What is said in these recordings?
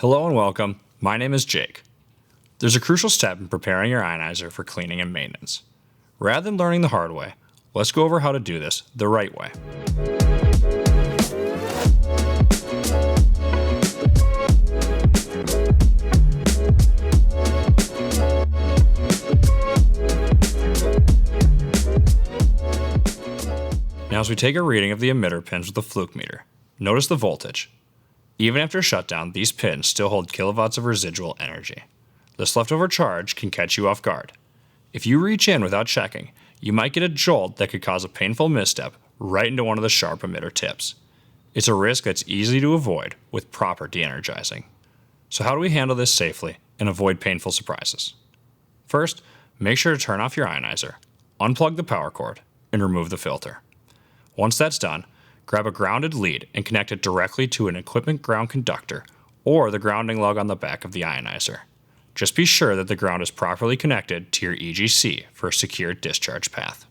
Hello and welcome. My name is Jake. There's a crucial step in preparing your ionizer for cleaning and maintenance. Rather than learning the hard way, let's go over how to do this the right way. Now as we take a reading of the emitter pins with a fluke meter, notice the voltage. Even after shutdown, these pins still hold kilowatts of residual energy. This leftover charge can catch you off guard. If you reach in without checking, you might get a jolt that could cause a painful misstep right into one of the sharp emitter tips. It's a risk that's easy to avoid with proper de-energizing. So how do we handle this safely and avoid painful surprises? First, make sure to turn off your ionizer, unplug the power cord, and remove the filter. Once that's done, grab a grounded lead and connect it directly to an equipment ground conductor or the grounding lug on the back of the ionizer. Just be sure that the ground is properly connected to your EGC for a secure discharge path.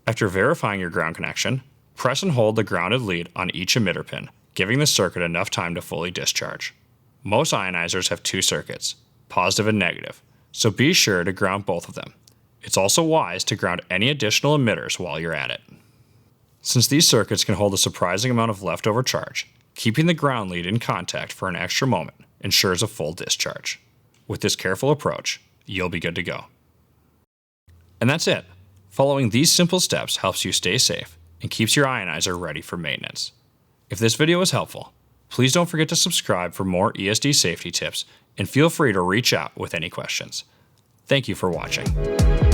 After verifying your ground connection, press and hold the grounded lead on each emitter pin, giving the circuit enough time to fully discharge. Most ionizers have two circuits, positive and negative, so be sure to ground both of them. It's also wise to ground any additional emitters while you're at it. Since these circuits can hold a surprising amount of leftover charge, keeping the ground lead in contact for an extra moment ensures a full discharge. With this careful approach, you'll be good to go. And that's it. Following these simple steps helps you stay safe and keeps your ionizer ready for maintenance. If this video was helpful, please don't forget to subscribe for more ESD safety tips and feel free to reach out with any questions. Thank you for watching.